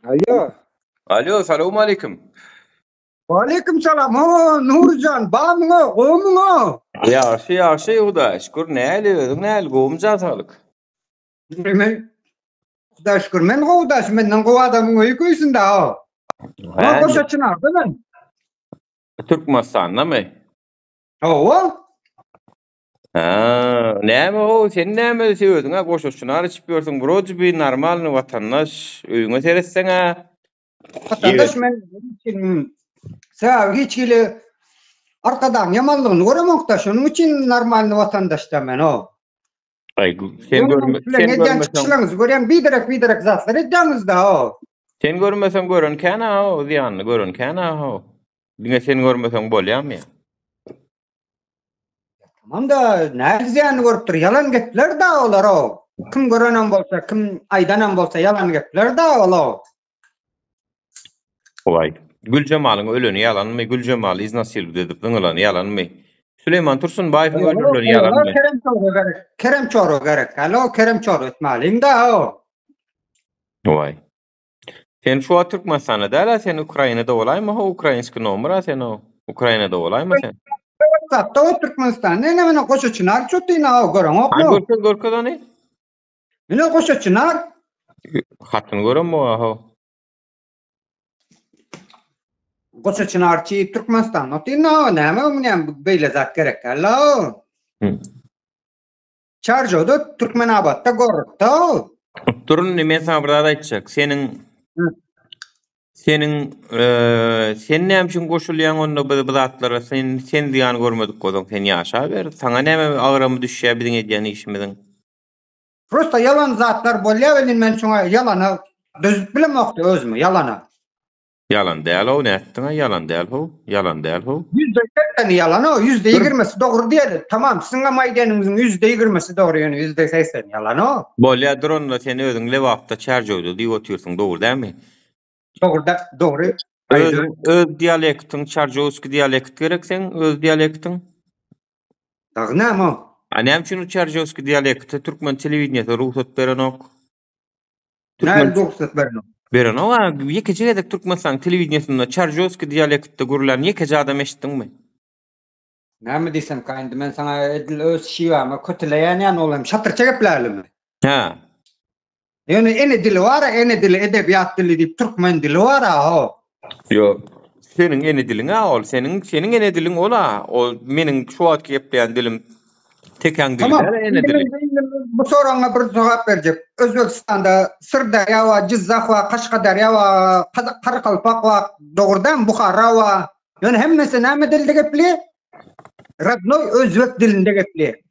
Alo. Alo, salamu aleyküm. Aleyküm selam. Nurcan, bağımına, qoğumuna. Yaxşı, Huda. Şükür, näli özüň näli gowumja salyk. Men, Xuda şükür, men qowdaş, menden qow adamyň öýküýsinde ha. Ha, goşaçynar da men. Türkmenistanda mı? Owa. Näme o, sen näme söýüyorsun ha? Goşaçynar içip ýörsiň, brojy bir normal watandaş öýüňe seretseň ha. Vatandaş men hiç gile arkadan yamanlygyny göremokda, şonuň üçin normal watandaş da men o. Ay, sen görmesen görýän biderek zatlar edýäňiz da o. Sen görmesen görün kän ha, o ziýanly görün kän ha. Diňe sen görmesen bolýarmy? Tamam da näme ziýany görüp dur, yalan gepler da olar o. Kim görenem bolsa, kim aýdanan bolsa yalan gepler da olar. Oy. Gülcemalyň öleni yalanmy? Gülcemal iznasil dedip ňylan yalanmy? Süleyman Tursunbaýewiň öleni yalanmy? Kerem Çoro gerek. Alo, Kerem Çoro etmeliň da o. Oy. Sen şu Türkmenistanda däl, sen Ukrainada bolaymy? Ha, ukrainski nomera sen o. Ukrainada bolaymy sen? Hatta o Türkmenistan näme goşaçynar çötüna o görem okno. Görkeda ne? Mene goşaçynar. Hatyn görem o ha. Goşaçynarçy Türkmenistan otyna näme menen beýle zat gerek. Alo. Çarjoda Türkmenabadda gorukda. Durun men sana bir zat aýtjak. Sen näme üçin goşulýan onda bu zatlara sen diýany görmedik gozaň sen ýaşa ber. Saňa näme agramy düşýär biziň edýän işimiziň? Prosta yalan zatlar bolýar, men şoňa ýalana düzüp bilemokdy özümi ýalana. Yalan däl o, näetdiň ha, yalan däl ho, yalan däl ho. %80 yalan o, %20'si dogry diýer. Tamam, siziň amaýdanyňyzyň %20'si dogry, ýöne %80 yalan o. Bolýar dronda sen özüň lewapda çarjowdy diýip oturýarsyň, dogry dälmi? Dogry. Öz dialektiň, çarjowski dialekt gerek sen, öz dialektiň. Dagy näme o? Näme üçin çarjowski dialekti türkmen telewizionyada ruhsat berenok? Näme ruhsat berenok? Berenok, ýekeci gedek Türkmenistan telewizionyasynda çarjowski dialektde gürlen ýekeci adam eşitdiňmi? Näme diýsem kaýndy, men saňa edil öz şiwamy kötüleýän olam, şatyrça geplerlimi? Ha. Ýöne ene dili bar, ene dili edebiýat dili diýip türkmen dili bar ha. Yo, senin ene dilin ol, senin ene dilin ola, o meniň şu wagtky gepleýän dilim teken dil, ene dili. Bu soraňa bir jogap berjek. Özbekistanda Sirdarya we Jizzah we Kaşgadarya we Qaraqalpak we dogrudan Bukhara we ýöne hemmesi näme dilde gepli? Radnoy özbek dilinde gepli.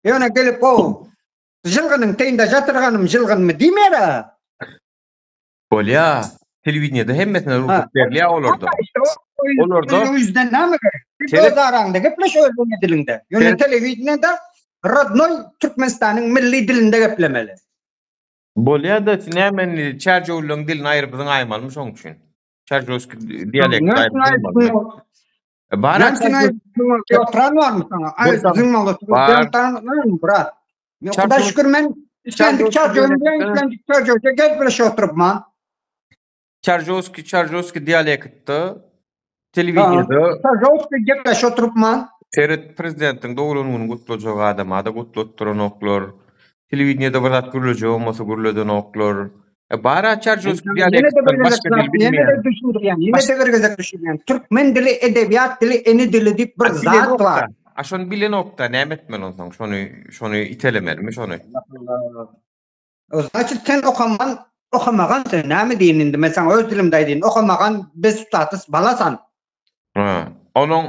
Ýöne gelip o jylgynyň teýinde jatyrganym jylgynmy diýmer. Bolýa, telewizionyada hemmesine ruhsat berilýär olurdy. Olurdy. Yüzden näme gerek? Öz aranda gepleş özbek dilinde. Ýöne telewizionyada Radnoy Türkmenistanyň milli dilinde geplemeli. Bolýa da näme çarjowlyň dilini aýryp aýmalmy şoň üçin. Çarjowski dialekt aýryp. Barak oturan var mı sana? Brat. Xuda şükür men işlendik çarjowda gel bir şey oturupman. Çarjowski dialektde telewizionyada Çarjowski gepleş oturupman. Seret prezidentiň dogrulygyny gutlajak adama da gutlatdyran oklar. Telewizionyada bir zat gürlejek bolmasa gürleden oklar. Bara çarjowski dialektden başga dil bilmeýän. Ýene de gergezek düşünýän. Türkmen dili, edebiýat dili, eni dili diýip bir zat bar. Şonu bilen okda näme etmeli olsaň, şonu itelemermi şonu. O zaten sen okamagan sen näme diýin indi? Men sana öz dilimde diýin, okamagan bez status balasan. Onun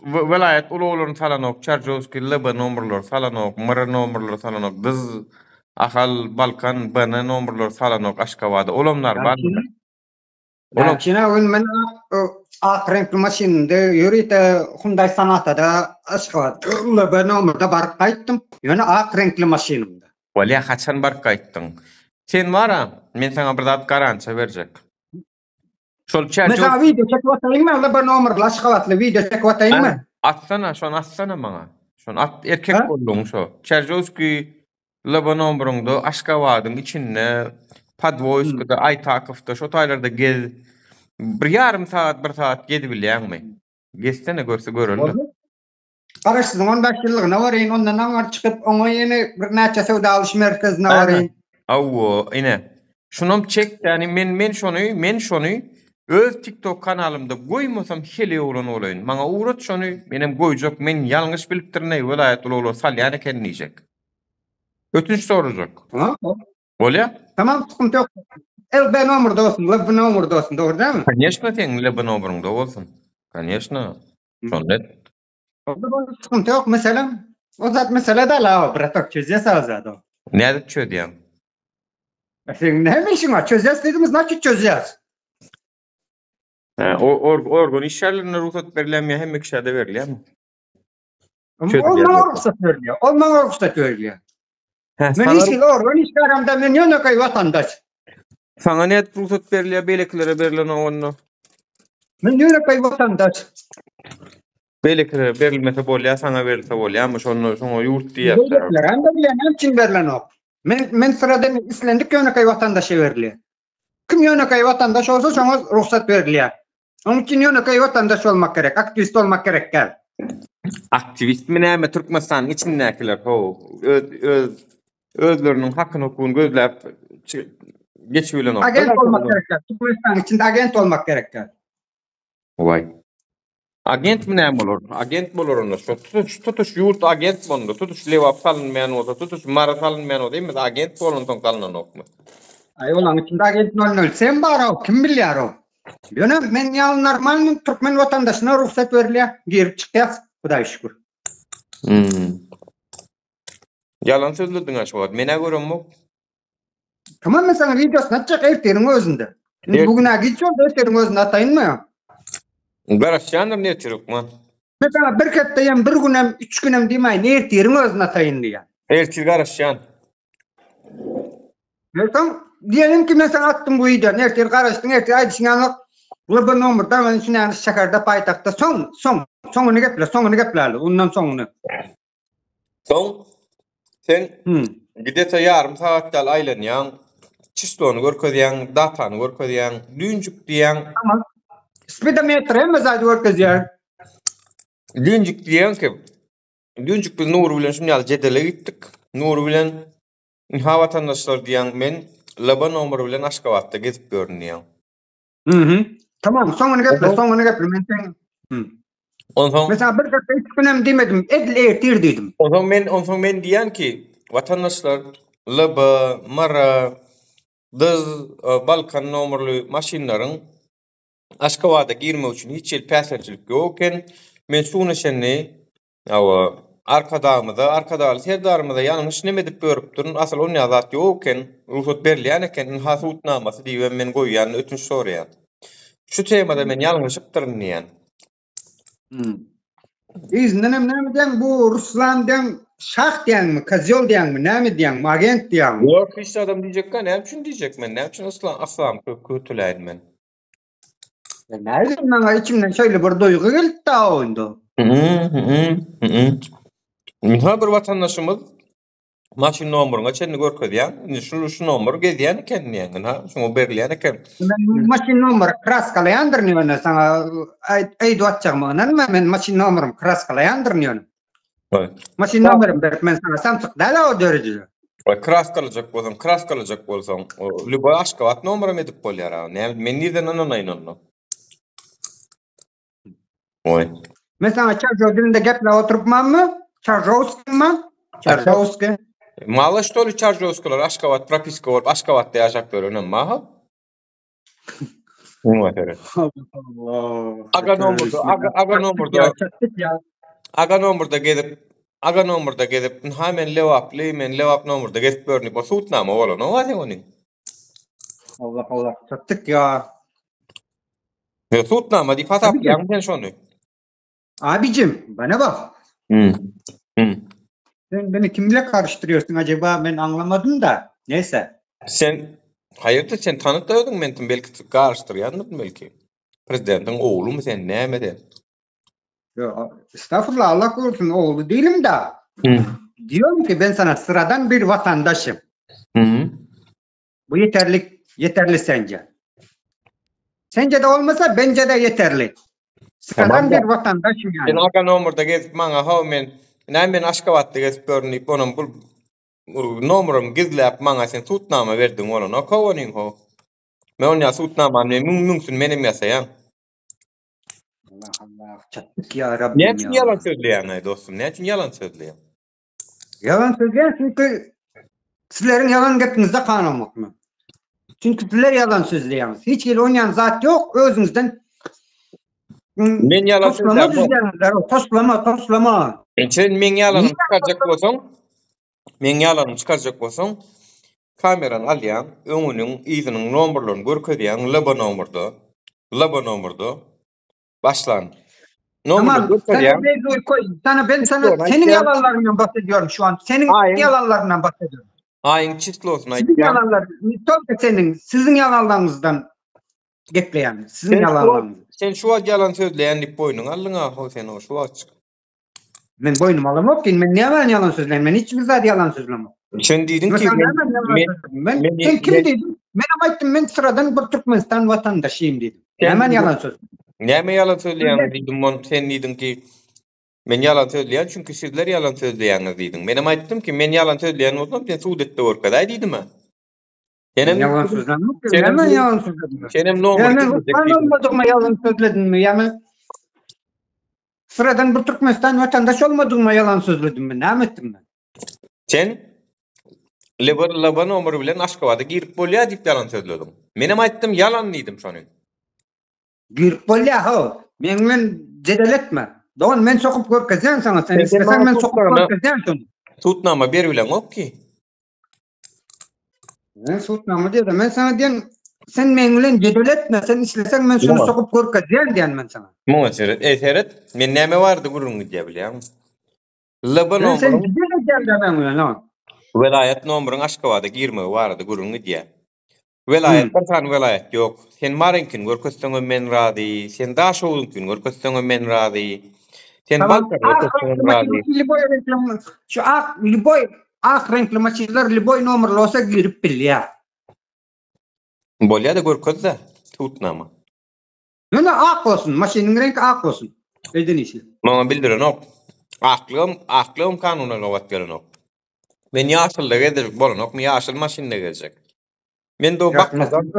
velayet uluglaryny salanok, çarjowski leba nomerler salanok, mara nomerler salanok, dyz Ahal, Balkan, bana nomerler salanok, Aşkabada, olamlar barmy? Çina men ak renkli maşynda ýörýte Hyundai Sonata'da Aşkabada bana nomerda baryp gaýtdym. Ýöne ak renkli maşynymda. Bolýa haçan baryp gaýtdyň? Sen bara, men saňa bir zat garantiýa berjek. Şol çarjowski. Mesela video çekip ataýynmy? Bana nomerli Aşkabadly video çekip ataýynmy? Atsana, şonu atsana maňa. Şonu at, erkek bolduň şo. Çarjowski Lebanon burundu Aşkabadyň içinde Podvoyskada, Aytakovda şu taýlarda gez. Bir yarım saat, bir saat gedi bilýärmi? Geçsene görse göreldi. Garaşsyň 15 ýyllygyna baryn, ondan aňar çykyp, oňa ýene bir näçe sowda alyş merkezine baryn. Awwo, ine. Şunam çek, ýani men şonu öz TikTok kanalymda goýmasam hele ulan olaýyn. Maňa uğrat şonu, menem goýjak, men ýalňyş bilipdirne, welayat uly salýan eken diýjek. Ötünç sorajak. Bolýa? Tamam, sıkıntı yok. LB nomurda olsun, LB nomurda olsun, doğru değil mi? Конечно, seň LB nomurunda bolsun. Конечно. Şonda. Sıkıntı yok mesela. O zat mesele de la, bratak çözüyorsa o zat o. Näde çödýän? Sen ne işin var? Çözüyoruz dediğimiz nasıl çözüyoruz? Organ işlerine ruhsat verilenmiyor, hem ikişerde veriliyor mu? Olmama ruhsat veriliyor. Olmama ruhsat veriliyor. Men işin organ işlerimde men yönekay vatandaş. Sana ne ruhsat veriliyor, beyleklere verilen onu? Men yönekay vatandaş. Beyleklere verilmese bolýa, sana verilse bolýa, ama şonu yurt diýip. Beylekler hem de bilen hem için verilen o. Men sıradan İslendik yönekay vatandaşa veriliyor. Kim yönekay vatandaş olsa şona ruhsat veriliyor. Onun için yönekay vatandaş olmak gerek, aktivist olmak gerek gel. Aktivist mi näme Türkmenistan'ın içindekiler özlerinin hakkını hukukunu gözläp geçibilen o. Agent olmak gerek. Türkmenistan içinde agent olmak gerek. Vay. Agent mi näme bolor? Agent bolor onda. Tutuş yurt agent bolundu. Tutuş lewap salınmayan olsa, tutuş mara salınmayan olsa, değil mi? Agent bolundan kalınan okmu? Ay olan içinde agent 00. Sen bara o, kim bilyar o? Yönem men yal normal Türkmen vatandaşına ruhsat veriliyor. Girip çıkıyaz. Hudaý şükür. Yalan sözlüdün aşağı. Mene görünmük. Tamam mı sana videosunu atacak erterin özünde. Bugüne gideceğim de erterin özünde atayın mı ya? Garaşyandır ne çürük man? Mesela bir ketteyem, bir günem, 3 günem demeyin, erterin özünde atayın diye. Ertir garaşyan. Mesela diyelim ki mesela attım bu videonu, erter karıştın, erter aydışın yanlık. Bu nomurda, ben şimdi yani şekerdə paytakta sonunu gepler, ondan sonunu. Son, sen gidete yarım saattal aylanyan, çistonu görkezyan, datanı görkezyan, düncük diyen. Tamam. Speedometre mi zaten görkezyan? Düncük diyen ki, düncük biz Nuru bilen şimdi cedele gittik. Nuru bilen ha vatandaşlar diyen men, Laban nomuru bilen Aşgabat'ta gezip görünüyen. Tamam, sonunu gepler, men sen. Mesela bir kata 3 günem demedim, edil ertir dedim. Ondan men diyen ki, vatandaşlar Laba, Mara, Dız, Balkan nomurlu maşinların Aşgabat'a girme için hiç el päserçilik yokken, men şunu şenni, arkadağımıza, serdarımıza yanlış nemedip görüp durun, asıl onun yazat yokken, ruhsat berliyen eken, hasutnaması diye men koyuyan, ötünç soruyan. Şu temada men yanlışıp durun diyen. İznenem den bu Ruslan'dan şah diyen mi, kazyol diyen mi, näme diyen mi, agent diyen mi? Yok, hiç adam diyecek ka, näme üçin diyecek men, näme üçin aslan kötüleyin men. Nerede ben içimden şöyle bir duygu geldi daha oyundu. Ha bir vatandaşımız maşin nomuruna çenni görkezýän, şu nomuru gezýän eken diýen, ha, şoňa berilýän eken. Men maşin nomuru kraskalaýandyr näme sana aýdy atjagmagynan men maşin nomurum kraskalaýandyr näme. Maşin nomurum berip men sana samsyk dala o derejede. Kraskalajak bolsaň, Lüboy Aşgabat nomurum edip bolýar. Men nirden ananaýyn onu. Oy. Mesela Çarjov dilinde geple oturupmanmı? Çarjovski mi? Çarjovski. Mala što li Çarjovskiler Aşgabat propiska bolup Aşgabatda ýaşaklar önem ma? Allah. Aga nomurda gedip hemen lewap nomurda gezip görnüp bolsutnama bolan o wadi onu. Allah. Çattık ya. Sutnama diýip hatap ýaňdan şonu. Abicim bana bak. Sen beni kimle karıştırıyorsun acaba, ben anlamadım da. Neyse. Sen hayırdır sen tanıtdydın men belki karıştırýandyň belki. Prezidentiň oğlu mu sen näme de? Yo, estağfurullah, Allah korusun, oğlu değilim da. Diyorum ki ben sana sıradan bir vatandaşım. Bu yeterlik Yeterli sence? Sence de olmasa bence de yeterli. Sıradan Tamam da. bir vatandaşım Sen yani. aka nomurda gezip maňa haw men Aşgabatda gezip görünip onun bu nomurum gizläp maňa sen tutnama berdiň onu. O kowanyň ho. Men onu tutnama mümkün menem ýasaýan. Allah Allah. Çattık ya Rabbim Näçin ya. ýalan söýleýän ay dostum? Näçin ýalan söýleýän? Yalan söylüyor çünkü sizlerin yalan gepinizde kanamak mı? Çünkü sizler yalan söyleyemez. Hiç gel oynayan zat yok. Özünüzden Men yalan söyleyemezler. Toslama. Sen men ýalanym çykarjak bolsaň, men ýalanym çykarjak bolsaň, kamerany alýan, öňüniň, ýzynyň nomberlerini görkezýän, laba nomurda başlan. Tamam. Görkezýän. Ben sana senin yalanlarından bahsediyorum şu an. Senin yalanlarından bahsediyorum. Ayın çiftlosun Sizin yalanlar. Sizin yalanlarınızdan gepleyen. Sizin yalanlarınız. Sen şu an yalan söyleyən dip boynun allyňa, sen o şu açık. Ben boynum alamam ki. Ben niye yalan söyleyeyim? Ben hiçbir zat yalan söylemem. Sen diýdin ki sen kim dedin? Ben aýtdym, men sıradan bir Türkmenistan vatandaşıyım dedim. Hemen yalan söz. Näme yalan söyleyýän diýdim, sen diýdin ki men yalan söyleyýän çünkü sizler yalan söyleyýäňiz diýdin. Menem aýtdym ki men yalan söyleyýän bolsam sen suudetde gorkada diýdimmi? Senem yalan sözledim. Hemen yalan sözledim. Senem olmadığıma yalan söyledin mi? Yani sıradan bir Türkmenistan vatandaş olmadığıma yalan sözledim mi? Ne ettim ben? Sen laba nomuru bilen Aşgabatda girip bolýa diýip yalan sözledim. Menem aýtdym yalan diýdim şonu. Girip bolýa ha. Men jedeletme. Doğan men sokup görkezýän sana. Sen istesen men sokup görkezýän şonu. Tutnama berbilen ok ki. Ben tutnama diýdim. Men sana diýen sen men bilen jedeletme. Sen istesen men şonu sokup görkezýän diýen men sana. Muňa seret. Men näme bardy gurrun diýip bilýän. Laba nomuru. Sen jedeletme men bilen. Velayet nomurun Aşgabatda girme bardy gurrun diýip. Velayet barsan velayet ýok. Sen marinkin görkezseň men rady. Sen daşowunkin görkezseň men rady. Sen balkan görkezseň rady. Şu ak renkli maçlar liboy nomurlu olsa girip bilýär. Bolýa da görkezse tutnama. Ýöne ak bolsun, maşynyň rengi ak bolsun. Eýden ýeşil. Maňa bildiren ok. Aklym kanunyna gowat gelen ok. Men ýaşylda gezip bolan ok, men ýaşyl maşynda gezek. Men de baklajan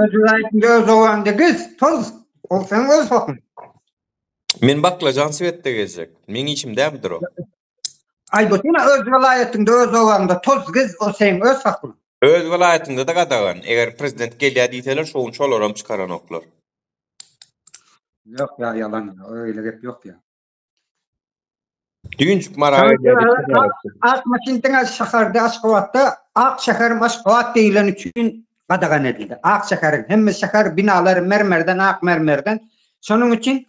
göz owanda gez, toz. O sen öz hokun. Men baklajan swetde gezek. Meň içimdädir o. Aýbatyna öz welaýetinde öz owanda toz gez, o sen öz hokun. Öz welaýetinde da gadagan. Eger prezident gelýär diýseler, şolaram çykaran oklar. Yok ya, yalan. Öyle gep yok ya. Düýünçük maraga geldi. Ak maşintiňe şäherde Aşgabatda ak şäherim Aşgabat diýilen üçin gadagan edildi. Ak şäherin hemme şäher binalary mermerden, ak mermerden. Şonuň üçin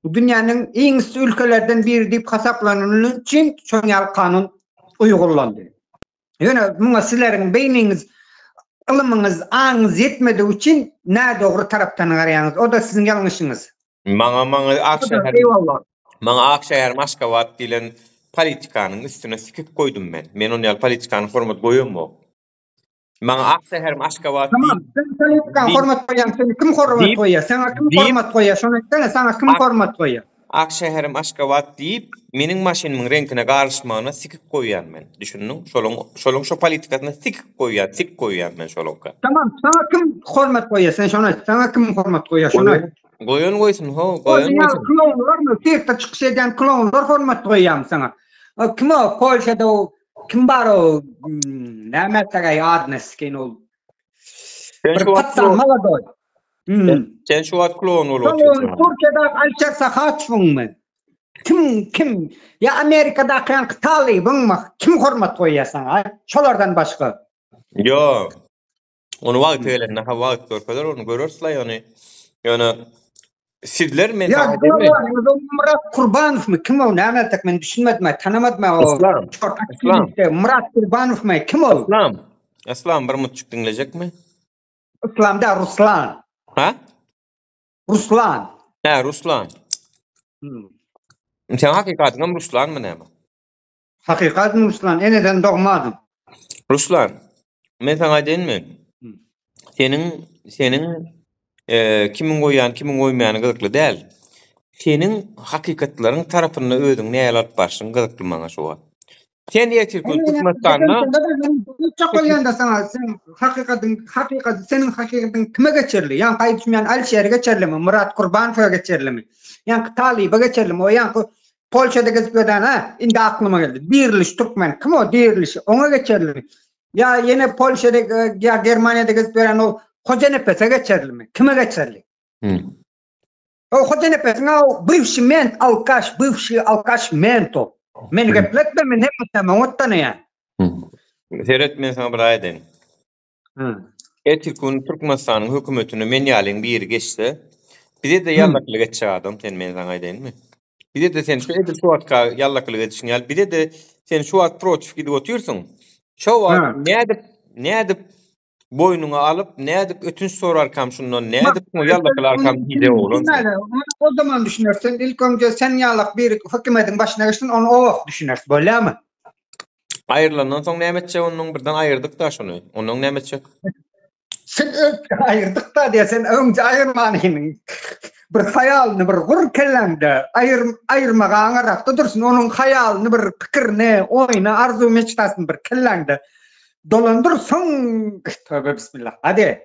bu dünýäniň iň üstü ülkelerden biri diýip hasaplanylan üçin şoňal kanun uýgurlandy. Ýöne muňa sizleriň beýniňiz, ilminiz, aňyz ýetmediği üçin nä dogry tarapdan garaýaňyz? O da siziň ýalňyşyňyz. Maňa ak şäher. Maňa ak şäher Aşgabat diýilen politikanyň üstüne sikip goýdum men. Men onu politikanyň hormat goýanmy? Maňa ak şäher Aşgabat. Tamam, sen politikan hormat goýan, seni kim hormat goýar? Sana kim hormat goýar? Şonu aýtsana, sana kim hormat goýar? Ak şäherim Aşgabat diýip, meniň maşynyň reňkine garşmagyna sikip goýan men. Düşündiň? Şolong şu politikasyna sikip goýan men şolongka. Tamam, sana kim hormat goýar? Sen şonu aýt. Sana kim hormat goýar? Şonu aýt. Goýan goýsun, goýan goýsun. Klonlar, tekde çykyş eden klonlar hormat goýýan sana. Kim o? Polşada o kim bar o? Näme tagay adneskin ol. Bir patsan maladoy. Sen şu at klon bolýar. Türkiýede alçak sahaçmyň men. Kim? Ya Amerikada akyan Taliban kim hormat goýýar sana? Şolardan başga. Ýok. Onu wagt elenä, ha wagt görkezler, onu görürsler ýani. Ýani sizler men Murat Kurbanov mu? Kim o? Näme tak men düşünmedim, tanamadım o. Murat Kurbanov mu? Kim o? Islam bir mutçuk dinleyecek mi? İslamda Ruslan. Ha? Ruslan. Ha, Ruslan. Sen hakikaten Ruslan mı näme? Hakikaten Ruslan. Eneden dogmadım. Ruslan. Men sana diýenmi? Senin kimin goýan, kimin goýmaýany gyzykly däl. Senin hakykatlaryň tarapyna özüň näýe alyp barşyň gyzykly maňa şu wagt. Sen ýetirkin Türkmenistan'a çok olýanda sana sen hakykat senin hakykatyn kime geçerli? Ýa gaýtmaýan Alşeýre geçerlimi? Murat Gurbanowa geçerlimi? Ýa Talyba geçerlimi? O ýa Polşada gezip ýörän ha? Indi aklyma geldi. Diriliş Türkmen kim o diriliş? Oňa geçerlimi? Ya yine Polşa'da ya Germanya'da gezip veren o Hoca Nefes'e geçerli mi? Kime geçerli? O Hoca Nefes'in o bывший alkaş mento. Meni gepletme men hep tamam ottanı ya. Seret men sana bir aýdyn. Etirkun Türkmenistanyň hökümetine men ýalyň bir ýeri geçse, bize de ýallaklyk etjek adam sen men sana aýdynmy? Bize de sen şu edil şu wagtka ýallaklyk etişiň ýaly, bize de sen şu wagt proçyp gidip oturýarsyň. Şu wagt nädip boynuňa alyp, nädip ötünç sorarkam şundan, nädip bu ýallaklarkam ide bolan. O zaman düşünersen ilk önce sen ýalak bir hökümetin başyna geçtin, onu o wagt düşünersin, bolýarmy? Aýrylandan soň näme etjek onuň birden aýyrdyk da şunu. Onuň näme etjek? Sen aýyrdyk da diýsen, öňce aýyrmanyň bir hayalyny bir gur kelläňde aýyrmaga aňarakda dursun, onuň hayalyny bir pikirine, oýuna, arzu meçtasyny bir kelläňde dolandyrsaň, tövbe bismillah. Hadi.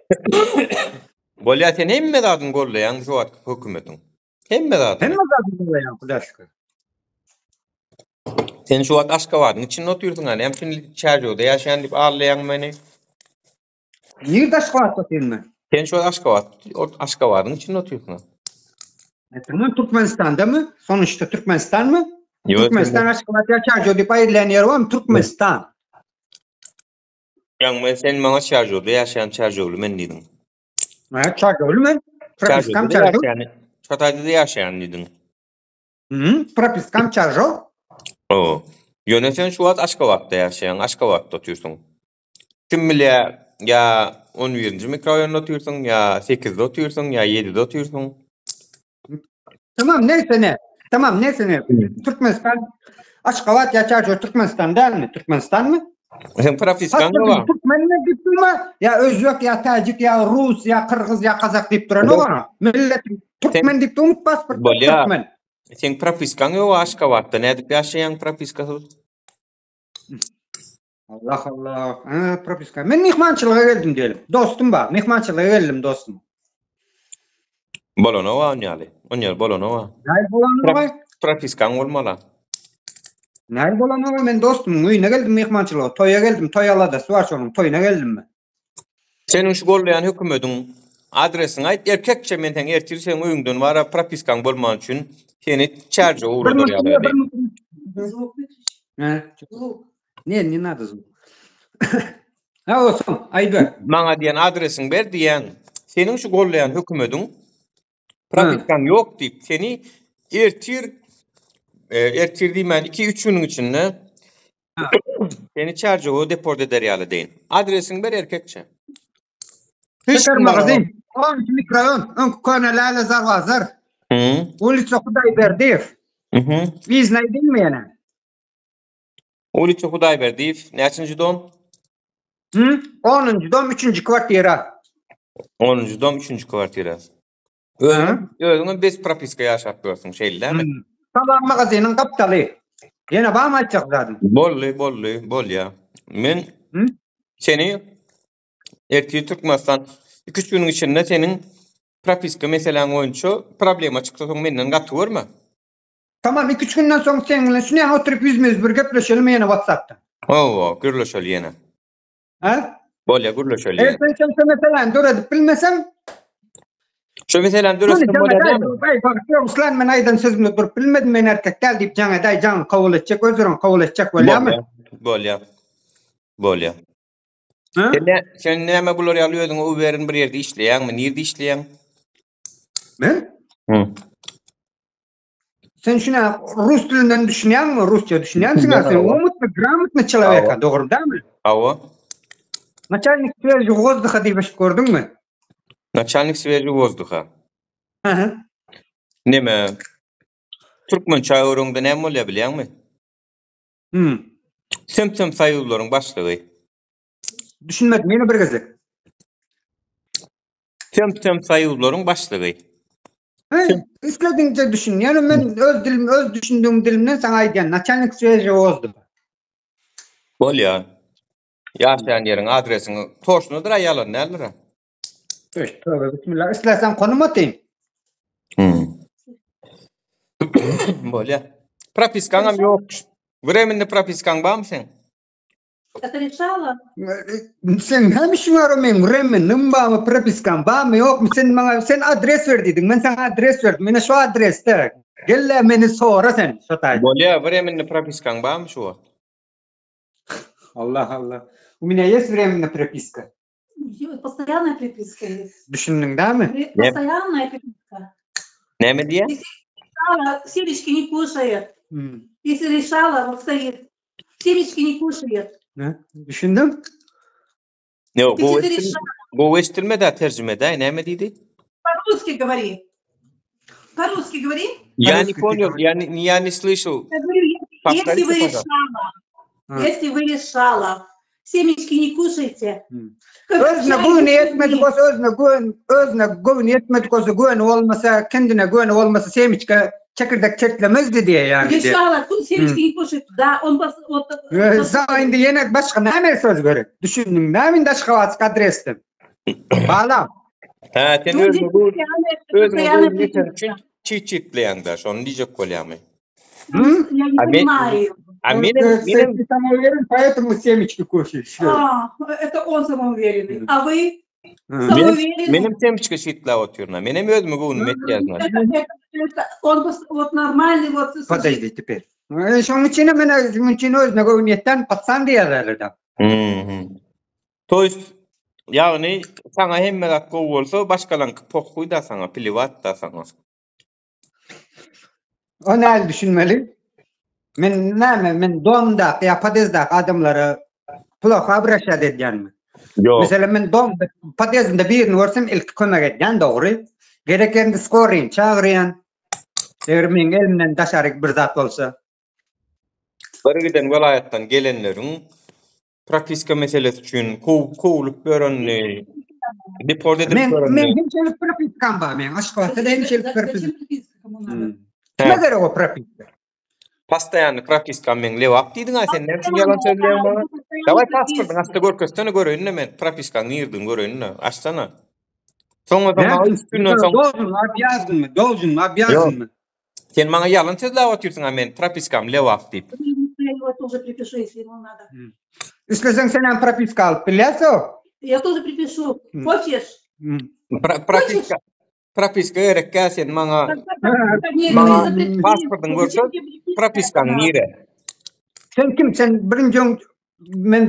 Bolýar sen hemme zadyň gollaýan şu wagt hökümetiň. Hemme zadyň gollaýan Huda şükür. Sen şu wagt Aşgabatyň içinde oturýarsyň, hem şunu çärjewde ýaşaýan diýip ağlaýan meni. Nirde Aşgabat oturýarmy? Sen şu Aşgabatyň içinde oturýarsyň. Türkmenistan'da mı? Sonuçta Türkmenistan mı? Yok, Türkmenistan Aşgabat'a çarjı diýip aýrylan ýer var mı? Türkmenistan. Ýa-ni sen maňa çarjyda ýaşaýan çarjyly men diýdim. Ha, çarjyly men? Propiskam çarjy. Çataýda ýaşaýan diýdim. Propiskam çarjy. O. Ýöne sen şu wagt Aşgabatda ýaşaýan, Aşgabatda oturýarsyň. Kim bilýär, ýa 11-nji mikroraýonda oturýarsyň, ýa 8-de oturýarsyň, ýa 7-de oturýarsyň. Tamam neyse ne? Tamam neyse ne? Türkmenistan Aşgabat ya çarjı Türkmenistan'da mı? Türkmenistan mı? Sen propiskan mı? Türkmenine gittin mi? Ya Özbek ya Tacik ya Rus ya Kırgız ya Kazak deyip duran o var. Millet Türkmen deyip de umut pasport Türkmen. Sen propiskan ýok Aşgabatda ne deyip ýaşaýan propiskasy? Allah Allah. Ha propiska. Men mihmançylyga geldim diyelim. Dostum ba, mihmançylyga geldim dostum. Bolanowa ýaly. Oňal bolanowa. Näil bolanowa? Propiskan bolmaly. Näil bolanowa men dostum, öýüne geldim mihmançylyga. Toýa geldim, toýalada suwar şonuň toýuna geldim men. Senin şu gollayan hökümetiň adresini aýt, erkekçe men teň ertir sen öýüňden wara propiskan bolman üçin seni çarjy uğradyr ýaly. Ne надо звук. Ha olsun, aýdy. Maňa diýen adresiň ber diýen. Senin şu gollayan hökümetiň propiskan ýok diýip seni ertir diýmän 2-3 günüň içinde seni çarjy deport eder ýaly deýin. Adresiň ber erkekçe. Şeker magazin. 10 mikroraýon, 10 Konelale Zarwazar. Ulica Hudayberdiýew. Biz näýdinmi ýene? Ulica Hudayberdiýew, näçinji dom? 10-njy dom, 3-nji kwartira. 10-njy dom, 3-nji kwartira. Özüňe 5 propiska ýaşap görsiň şeýlelermi? Salam magaziniň kapitaly. Ýene bam aýtjak zadym. Bolýa. Men seni erti Türkmenistan 2-3 günüň içinde senin propiska meselen goýunça problema çyksa soň menden gatýarmy? Tamam 2-3 günden soň sen bilen şunu oturup yüzmez bir gepleşelim ýene WhatsApp'ta. Gürleşeli ýene. Ha? Bolýa gürleşeli. Sen meselen döredip bilmesem şu meselen döredip bolýarmy? Ruslan men aýdan sözümni durup bilmedim men erkek gel diýip jaňa daý jaň kabul etjek, özüň kabul etjek bolýarmy? Bolýa. Sen näme bular ýaly Uber'in bir ýerde işleýänmi? Nirde işleýän? Men? Sen şuna Rus dilinden düşünýänmi? Rusça düşünýänsiň, sen umutly, gramotly человека, dogry-damy? Awa. Начальник связи воздуха diýip eşip gördüňmi? Начальник связи воздуха. Aha. Neme? Türkmen çaýorunda näme bolýar bilýärmi? Sem saýylaryň başlygy. Düşünmedim, ýene bir gezek. Tem sayılaryň başlygy. İstediğince düşün. Yani men öz düşündüğüm dilimden sana aýdýan начальник связи bozdu. Bolýar. Ýaşaýan ýeriň adresini toşnudyr aýalan näler? Tövbe bismillah. İstersen konum atayım. Bolýar. Propiskaňam ýok. Временный propiskaň barmy sen? Это решала? Sen hem işin var o men временным barmy, propiskam barmy ýokmy? Sen adres ver diýdiň. Men sana adres verdim. Mene şu adresde. Gelle meni sora sen. Şotay. Bolýar, временный propiskaň barmy şu? Allah Allah. У меня есть временная прописка. Постоянная приписка есть. Düşündün değil mi? Постоянная приписка. Näme diýe? Решала, семечки не кушает. Если решала, вот стоит. Семечки не кушает. Ne? Düşündüm. Ýok, Если решала, bu eşitilmede terjimede näme diýdi? по-русски говори. По-русски говори. Я не По-русски понял, говори. я не слышу. Я говорю, если Повторите, вы пожалуйста. решала, если вы решала, семечки не кушайте. Özüne güven etmedik olsa, özüne güven etmedik olsa, güven olmasa, kendine güven olmasa semiçke çekirdek çeklemezdi diye yani. Решала, семечки не кушать. Да, он Sana indi yine başka ne söz gerek? Düşündün, ne min daşka vatsık adrestim? Bağlam. Ha, sen özüne bu yeter için çiçitleýäňdir, onu diýjek bolýarmy? Я не понимаю. A benim Ты самоуверен, поэтому семечки кушаешь. Это он самоуверенный. А вы самоуверенный? benim temçike şitläp oturna. Menem özüme güwünüm etýärler. Он вот nормальный, вот... Подожди теперь. Şonun içine özüne güven etten patsan diýerler da. Toýst, ýagny sana hemme gak gowy bolsa, başgalarynky pokhuý da sana, plivat da sana. O näle düşünmeli? Men domda ya padezda adamlara plохо обращать edýänmi? Ýok. Mesela men padezinde birini görsem ilk kömek edýän dogry. Gerekende skoryň çagyrýan. Eger men elimden daşaryk bir zat bolsa. Bir giden welaýatdan gelenleriň propiska meselesi üçin kowulyp görenni, deport edip Men görenni. hemşerik propiskam bar men. Aşgabatda da hemşerik propiska. Зачем приписка кому надо? Kime gerek o propiska? Pastaýany propiskam men lewap diýdiň, sen näçe ýalan söýleýän bana? Daway pasportyň asty görkezteni göreýin men propiskaň ýerdiň göreýin. Açsana. Soňra da 3 günden soň Должен обязан. sen maňa ýalan söýläp oturýarsyň men propiskam lewap diýip. Я его тоже припишу, если ему надо. İstersen sen propiska alıp bilýärso? Я тоже припишу. Хочешь? Propiska gerek gel sen maňa Нет, pasportyň görse propiskaň nire. Sen kim? Sen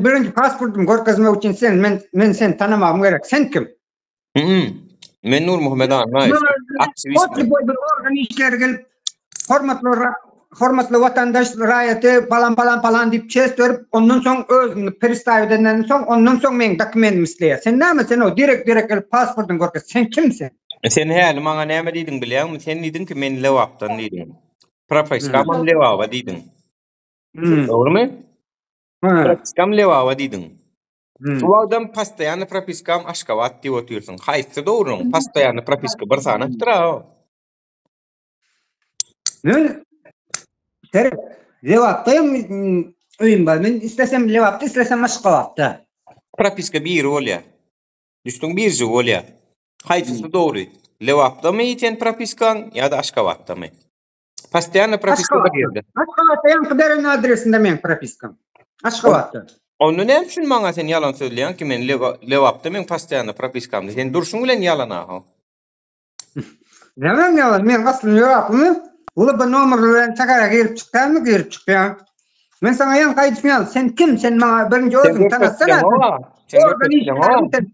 birinci pasportum görkezmek için men sen tanımam gerek. Sen kim? Men Nur Muhammed Anay. Otlu boyda organ işler gelip hormatly vatandaş raýaty palan diýip çest berip ondan soň özüni peristaw edenden soň ondan soň men dokument misleýär. Sen näme sen o direkt gelip pasportun görkez. Sen kimsen? Sen häli maňa näme diýdiň bilýärmi? Sen diýdiň ki men lewapdan diýdiň. Propiskam lewapa diýdiň. Dogrymy? Propiskam lewapa diýdiň. Bu adam pastaýany propiskam Aşgabat diýip oturýarsyň. Haýsy dogry? Pastaýany propiska bir sanapdyr ha. Ne? Terek. Lewapdayım öýüm bar. Men istesem lewapda, istesem Aşgabatda. Propiska bir bolýar. Düşdüň birji bolýar. Haýsy dogry? Lewapdamy ýeten propiskan ýa-da Aşgabatdamy? Pastaýany propiska berdi. Aşgabatda ýa-da adresinde men propiskam. Aşgabatda. Onu näme üçin maňa sen ýalan söýleýän ki men lewapda men pastaýany propiskamdy. Sen durşuň bilen ýalan ha. Demem ýalan, men asly lewapmy uly bir nomerle çakara girip çykdanmy, girip çykýan. Men sana ýan gaýdyşmýan, sen kim? Sen maňa birinji özüň tanatsana. Sen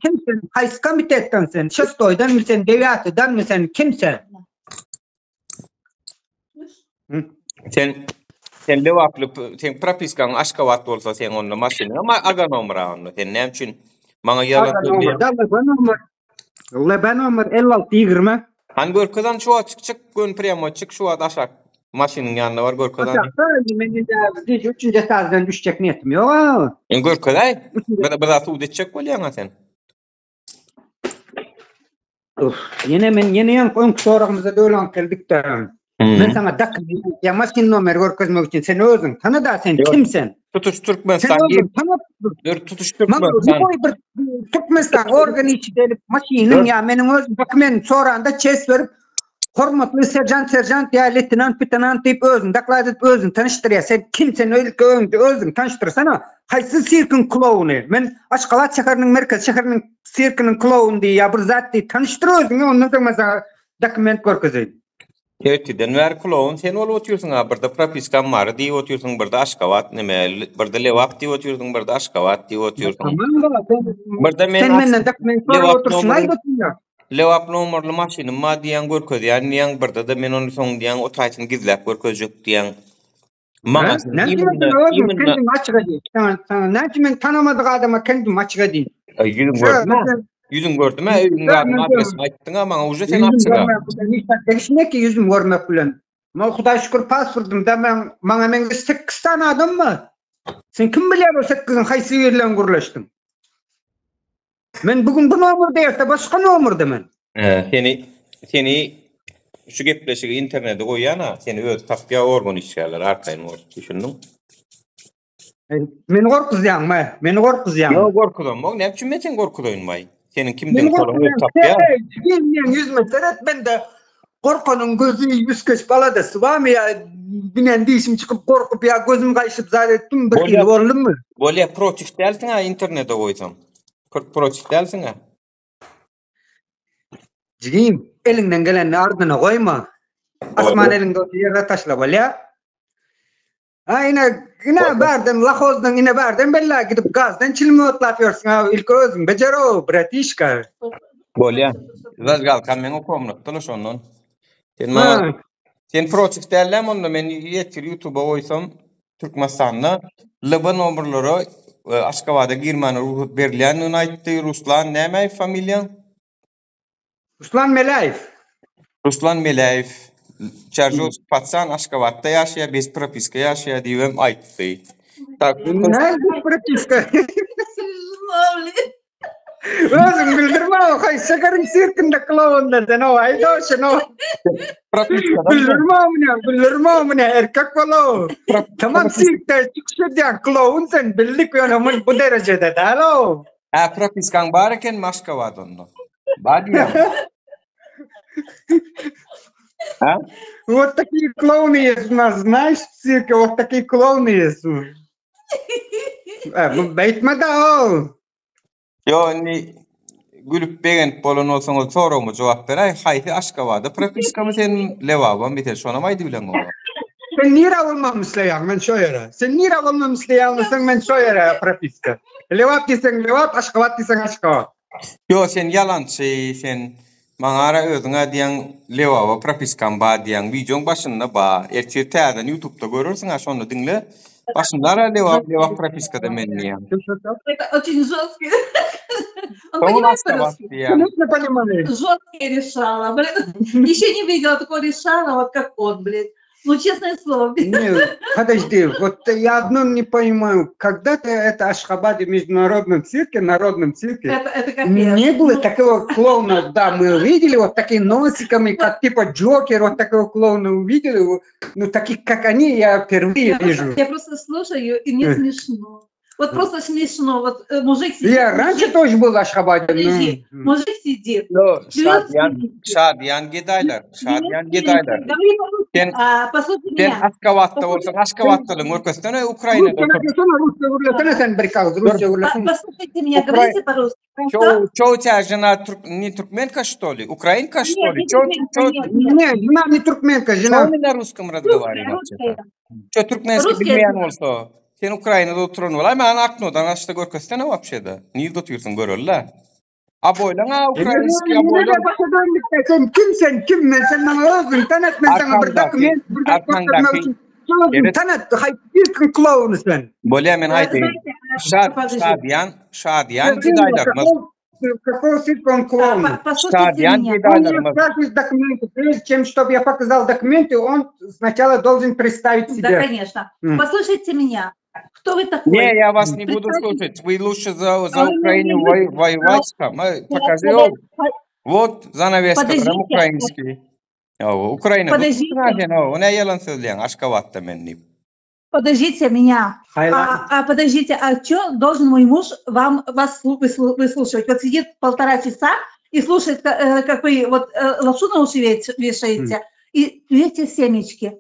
kimsen? Haýsy komitetden sen? Şestoýdan mı sen? Dewiýatydan mı sen? Kimsen? Sen lewaply, sen propiskaň Aşgabat bolsa sen onu maşyna, ama aga nomera onu. Sen näme üçin maňa ýalan söýleýän? Ben nomer 5620. Han görkezan şu açyk gön premo çık şu aşak maşynyň ýanyna bar görkezan. Men de 3-nji etazdan düşjek niýetim ýok. Görkezay. Bir da suw edecek bolýan sen. Yine yan sorağımıza dölen geldik de. Ben sana ya masin nomer görkezmek için sen özün tanı da sen kimsen? Tutuş Türkmenistan Sen gibi. özün tanı. Tutuş Türkmenistan. Türkmenistan organı içi gelip maşinin ya benim öz dokument soranda çes verip hormatly serjant ya leytenant deyip özün deklare edip özün tanıştırıyor. Sen kimsen özün tanıştırsana. Haysı sirkin klowunu. Men Aşgabat şäheriniň merkez şäheriniň sirkinin klowunu diye ya bir zat diye tanıştır özün. Ondan sonra mesela dokument görkezeyim. Ertiden ver klowun sen olup oturyorsun ha burada propiskam var diye oturyorsun burada Aşgabat neme burada lewap diye oturyorsun burada Aşgabat diye oturyorsun. Tamam baba Burada men sen menden dokument sorup otursun aýdypdyň ya. lewap nomerli maşynym ma diýen görkezýän ýan burada da men onu soň diýen o taýtyn gizläp görkezjek diýen. Maňa kendim açık edeyim. Sana tanımadık adama kendim açık edeyim. Yüzün gördüm ha, yüzün adresini ayttın ama uca sen açığa. Yüzüm ki yüzüm görmek bilen. Ma Hudaý şükür pasportum da maňa men 8 tane adam mı? Sen kim bilýär o 8-in haýsy ýerlen gürleşdim? Men bugün bu nomerde ýerse başga nomerde men. Seni şu gepleşigi internete goýýana, seni öz tapýa organ işgärler arkaýyn düşündiň. Meni gorkuzýanmy? Meni gorkuzýanmy? Ýok gorkudam, ne üçin men sen gorkudoýunmaý? Senin kimden soruň öz tapýa? Men 100 metret ben de korkanın gözü 100 köş baladası var mı ya? Binen dişim çıkıp korkup ya gözüm kaşıp zannettim bir kilo oldum mu? Bolya protif delsin ha internete koysam. Protif delsin ha. Cigim elinden gelenini ardına koyma. Asman elinde yere taşla bolya. Ha yine bardan lahozdan yine bardan bella gidip gazdan çilme otlapıyorsun ha ilk özün becero bratişka. Bolya. Zazgal kamen okomnuktan şondan. Sen protif derlem onda men yetir YouTube'a koysam Türkmenistan'da Leban nomurları Aşgabat'a girmeni ruhut berilýän aýtdy. Ruslan näme familýaň? Ruslan Melaýew. Ruslan Melaýew. Çarjos patsan Aşgabat'da ýaşaýar, bez propiska ýaşaýar diýip aýtdy. Tak, näme propiska? Özüm bildirme o şäheriniň sirkinde klowunda sen o aýda şunu. Bildirme erkek bola. Tamam sirkde çıkşy diýen klown sen bildik ýa bu derejede däl o. Ha propiskaň bar eken Aşgabat onda. Bar diýär. Ha? Вот такие клоуны есть у нас, знаешь, в цирке вот такие клоуны есть. Бейтme da o. Yo, gülüp beğenip bolan olsaňyz soragyma jogap beräý. Haýsy Aşgabatda propiskamy sen lewabam biter şona maýdy bilen o. Sen nira olmamışlaýan, men şo ýere. Sen nira olmamışlaýan, men şo ýere propiska. Lewap diýsen lewap, Aşgabat diýsen Aşgabat. Yo, sen ýalançy, sen maňara özüňe diýen lewaba propiskam bar diýen videoň başynda bar. Ertir täzeden YouTube'da görürsiň, ha şonu diňle. Başynda lewap propiskada men diýen. Это очень жёсткий. Он Кому понимает Aşgabat по-русски. diýen. Не понимаю. Жёсткое решала. Блин, еще не видела такого решала, вот как он, блин. Ну, честное слово. Подожди, вот я одно не понимаю. Когда-то это Ашхабаде международном цирке, народном цирке, Это капец. не было такого клоуна, да, мы увидели вот такие носиками, как типа Джокер, вот такого клоуна увидели, ну таких, как они, я впервые вижу. Я просто слушаю, и мне смешно. Вот просто смешно. Вот мужик сидит. Я раньше тоже был в Ашхабаде. Подожди, мужик сидит. Şadiyan Gedaylar. Говори по-русски. Послушай Sen меня. Aşgabatda bolsaň, Aşgabatlyň örkesten Ukrainada Послушайте меня, говорите по-русски. Çoğu tercihler Türkmenka что ли? Украинка что ли? Нет, жена не туркменка, жена. Çoğu на русском разговаривают вообще-то. Что туркменский bilmeyen olsa. Sen Ukrainada oturan olay, men aknodan aşda görkesten вообще-da. Niýde oturýarsyň görürler. Aboylan Ukrainski aboylan. Sen kimsen, kim men? Sen bana özün tanıt, men sana bir dokument, tanıt, bir klownu sen. Bolya men aýdyň. Şadiyan Gedaylar. Какой сиркон клоун? Послушайте меня. Он спрашивает документы. Прежде чем, чтобы я показал документы, он сначала должен представить себя. Да, конечно. Послушайте меня. Кто вы такой? Не, я вас не буду слушать. Вы лучше за Украину воевать. Покажи. Вот, занавеска, Подождите. прям украинский. Украина. Подождите. O ne yalan söyleyen Aşkavat'ta menni. Подождите меня. Подождите, а что должен мой муж вас выслушивать? Вот сидит 1,5 часа и слушает, как вы вот лапшу на уши вешаете и видите семечки.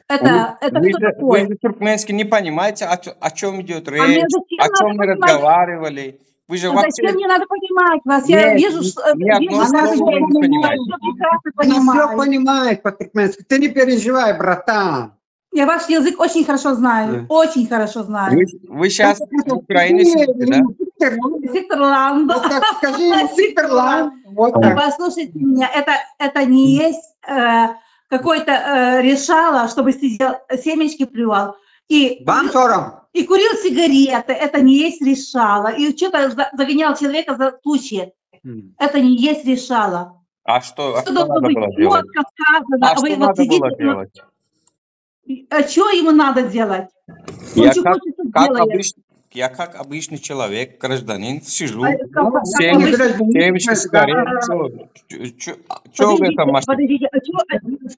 Это что такое? Вы же туркменский не понимаете, о чем идет речь, о чем мы разговаривали. Вы же зачем мне надо понимать вас? Я вижу, что она все понимает по-туркменски. Ты не переживай, братан. Я ваш язык очень хорошо знаю. Очень хорошо знаю. Вы сейчас в Украине сидите, да? Ситерланд. Скажи ему Ситерланд. Послушайте меня, это не есть какой-то решало, чтобы сидел, семечки плювал. И курил сигареты. Это не есть решало. И что-то загонял человека за тучи. Это не есть решало. А что должно надо быть было делать? Сказано, А что надо было делать? А что ему надо делать? Я как обычный человек, гражданин, сижу, семечки, сигареты, что в этом машине?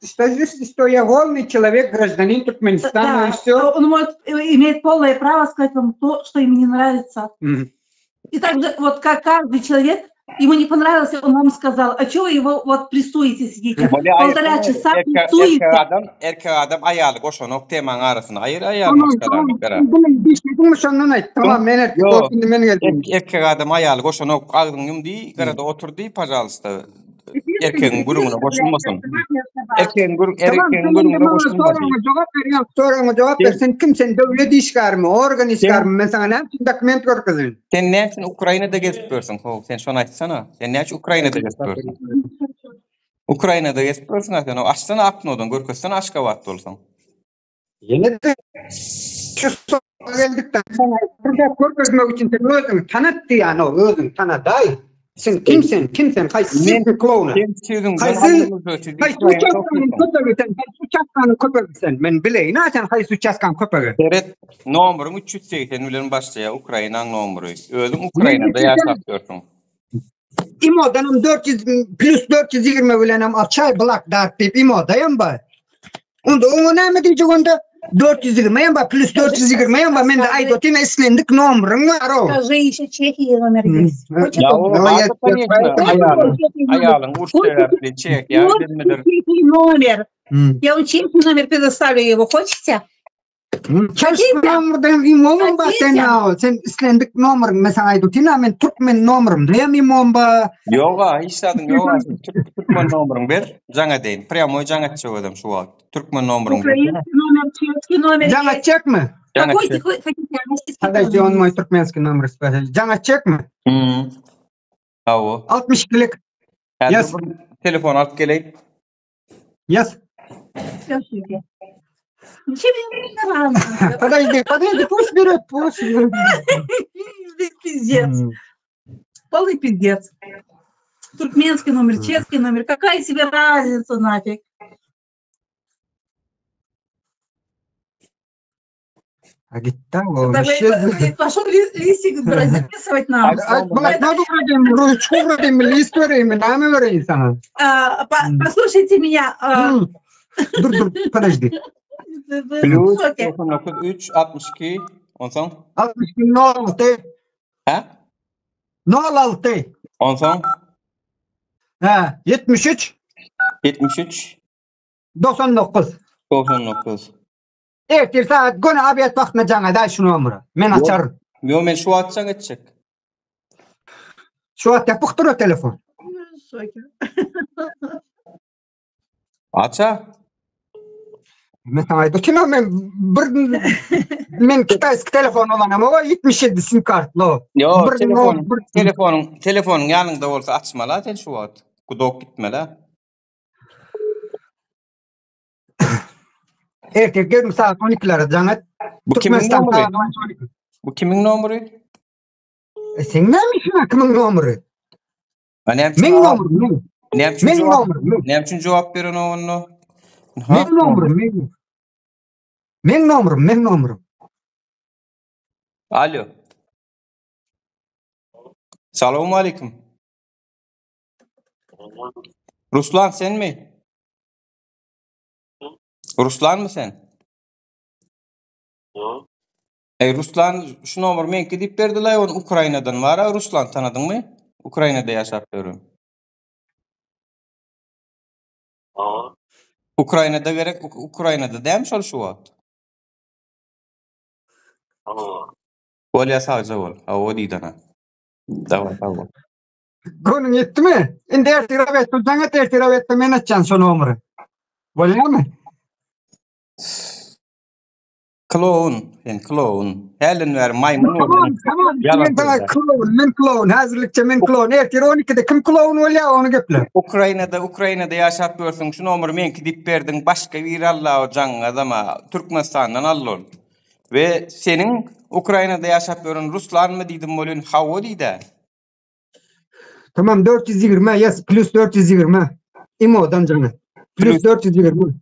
Скажи, что я вольный человек, гражданин Туркменистана, и все. Он имеет полное право сказать вам то, что ему не нравится. И также, вот как каждый человек, ему не понравилось, он вам сказал, а что вы его вот прессуете, сидите? 1,5 часа прессуете. Erkek adam ayalı koşanok teman arasına ayır ayalı başkalarına göre. Erkek adam ayalı koşanok ağzını yumdi, garada oturdu, pajalosta. Erkeğin grubuna koşulmasın. Erkeğin grubuna koşulmasın. Soruna cevap ver. Sen kimsen? Devlet işgar mı? Organ işgar mı? Ben sana ne yapayım? Dokument görkezin. Sen ne için Ukrayna'da gezip sen şunu açsana. Sen ne için Ukrayna'da gezip Ukrayna'da gezip sen açsana Akno'dan görkezsen Aşkavat'ta olsan. Yine de şu soruya geldikten sonra burada görkezmek için sen özün tanıttı yani o özün tanıday. Sen kimsen? Kimsen? Hayır, klona. Hayır, suçaskanın köpeği. Men bileyim. Sen hayır suçaskan köpeği. Evet, numarım 380 milyon başlaya Ukrayna'nın numarı. Özüm Ukrayna'da yaşatıyorsun. İmodanım 400 plus 420 bilenem açay blak dart deyip imodayım ba. Onda o ne mi diyecek onda? 420 yamba plus 420 yamba men de aydotin eslendik numarım var o. Скажи еще Чехии номер есть. Ayağın uçlarıyla Çekya. Номер. Я вам Чехии номер предоставлю, его хотите? Numaradan imamım ba sen ya. Sen eslendik numarım mesela aydotin men Türkmen numarım diyem imam ba. Yoga hiç sadın yoga. Türkmen numarım ver. Jana deyin. Прямо jana çevirdim şu an. Türkmen numarım ver. Украинский номер, чешский номер. Jana çek mi? Какой хотите? Подожди, он мой туркменский номер скажет. Jana çek mi? Avo. 62'lik. Yes. Telefon alıp geleyim. Yes. Подожди, пусть берет. Пиздец. Полный пиздец. Туркменский номер, чешский номер. Какая себе разница нафиг? А гитара пошел листик записывать нам. Ручку вроде лист верим, нами верим sana. Послушайте меня. Dur, подожди. Plus 93 62 onsan? 62 06. He? 06. Onsan? Ha, 73 73 99. 99. Ertir saat gün abiyet vaktine cana da şu numarı. Men açarım. Yo men şu atsan geçecek. Şu at yapıktır o telefon. Aça? Mesela aydotin men kitaysk telefon olan ama o 77 sim kartlı. Yo telefonun yanında olsa açma la sen şu at. Kudok gitme la. Ertir geldim saat 12'lere cana. Bu kimin numarı? Bu kimin numarı? Sen ne misin kimin numarı? Men numarı. Ne için cevap verin onu? Men numarım. Alo. Selamun aleyküm. Ruslan sen mi? Ruslan mı sen? Ruslan şu nomer menki dip berdiler on Ukrayna'dan var ha. Ruslan tanıdın mı? Ukrayna'da yaşap görüyorum. Ukrayna'da gerek Ukrayna'da değil mi şu vakt? Olya sağca ol. O didana. Tamam. Konun yetti mi? Indi ertiraf et. Sana ertiraf ettim men açan şu nomeri. Bolýar mı? Clown. Helen ver maymun. Tamam. Men clown. Hazırlıkça men clown. Ertir 12'de kim clown bolýar onu gepler. Ukrayna'da yaşap görsün şu nomer menki dip berdin başka bir Allah o can adama Türkmenistan'dan allol. Ve senin Ukrayna'da yaşap görün Ruslan mı diýdim bolýan hawa diýdi. Tamam 420 yes plus 420. İmodan canı. Plus 420.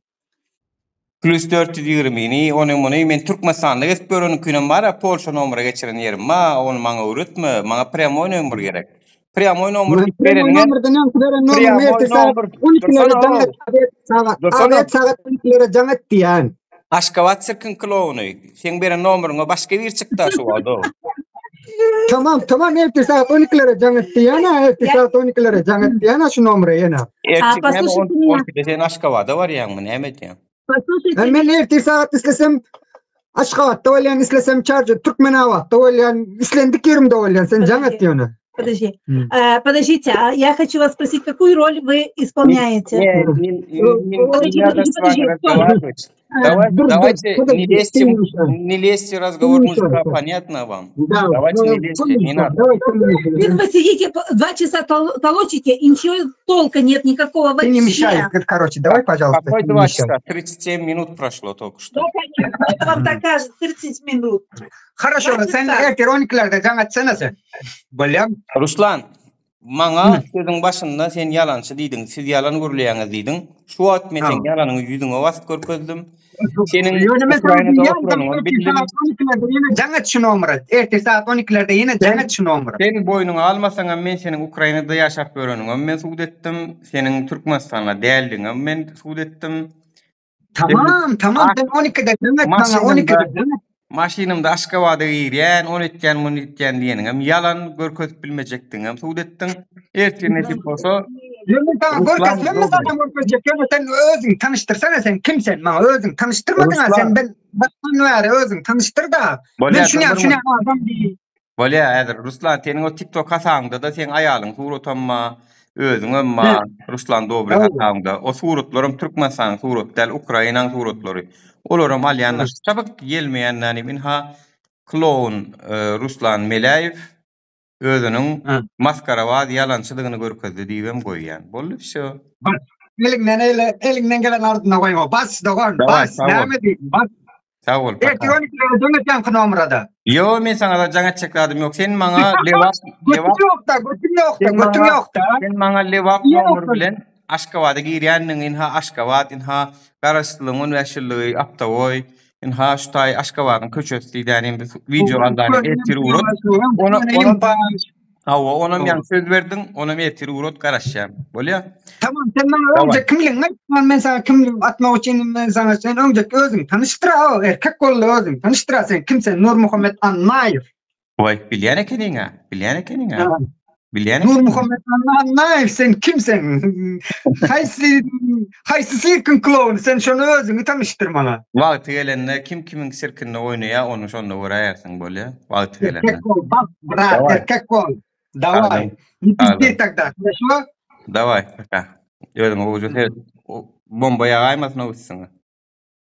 Plus 420 onu men Türkmenistan'da geçip görün künem var Polşa nomera geçiren yerim ma onu maňa öğretme maňa premo nomer gerek. Premo nomer bereniň. Aşgabat sirkin klowny. Sen beren nomeryňa başga bir çykda şu wagda. Tamam ertir saat 12'lere canıttı yana ertir saat 12'lere canıttı yana şu nomere yana. Послушайте меня. Sen Aşgabatda var ýa-mı näme diýen? Послушайте. Men ertir saat islesem Aşgabatda bolýan islesem Çarjy Türkmenawatda bolýan islendik yerimde bolýan sen canıttı yana. Подождите, я хочу вас спросить, какую роль вы исполняете? Давайте не лезьте, разговор мужика, понятно вам? Давайте не лезьте, не надо. Вы посидите 2 часа толочите, и ничего толка нет никакого вообще. Ты не мешай, короче, давай, пожалуйста. Какой 2 часа? 37 минут прошло только что. Вам так кажется, 30 минут. Хорошо, sen ertir 12'lerde canıtsana sen. Bolýar. Ruslan, maňa sözüň başynda sen ýalançy diýdiň, siz ýalan gürleýäňiz diýdiň. Şu wagt men sen ýalanyň ýüzüňe wasyp görkezdim. Senin Ukrayna'da oturanın bildim. Canıt şu nomere. Ertir saat 12'lerde yine canıt şu nomere. Sen boynuňa almasaňam men senin Ukrayna'da ýaşap göreniňe men suwd etdim. Senin Türkmenistan'a däldiňe men suwd etdim. Tamam. Ben 12'de canıt bana 12'de. Maşinymda Aşgabatda girýän, 10 etken, 10 etken diýenim. Ýalan görkezip bilmejekdiň. Hem suwd etdiň. Ertir nesip bolsa, sen özüň tanıştırsana sen kimsen? Maňa özüň tanıştyrmadyň sen ben başdan bäri özüň tanıştyr da. Ben şunu adam diýip. Bolýa, häzir Ruslan senin o TikTok hasaňda da sen aýalyň suratama, özüň emma Ruslan dobry hasaňda. O suratlarym Türkmenistan surat, däl Ukrainaň suratlary. Olaram alýanlar çabyk gelmeýänleri minha clown Ruslan Melaýew özüniň maskara wad ýalançylygyny görkezdi diýem goýýan. Boldy şu. Elinden gelen ardyna goýma. Bas dogan. Bas. Näme diýip? Bas. Sağ ol. Elektronikleri dönetýän nomrada. Yo, men sana da jaňa çekladym ýok. Sen maňa lewap götüm ýok da. Sen maňa lewap nomer bilen Aşgabatda girýändiň inha Aşgabat inha garaşlygyň näşiligi aptawoy inha şutay Aşgabatyň köçesi diýänim video aldan etdir urut. Ona men söz berdim, ona men etdir urut garaşýan. Bolýa? Tamam, sen maňa önce kimliň men sana kim atmak üçin men sana sen önce özüň tanıştyra, erkek bolly özüň tanıştyra sen kimsen? Nur Muhammed Annaýew. Oy, bilýän ekeniňa. Nur Muhammed Annaýew sen kimsen? Haýsy sirkin clown sen şonu özüňi tanıştyr maňa. Wagty gelende kim kimiň sirkinde oýnaýar, onu şonda göräýärsiň bolýa. Wagty gelende. Erkek bol, bak, brat, erkek bol. Давай. Иди тогда. Хорошо? Давай, пока. Бомба я гаймас на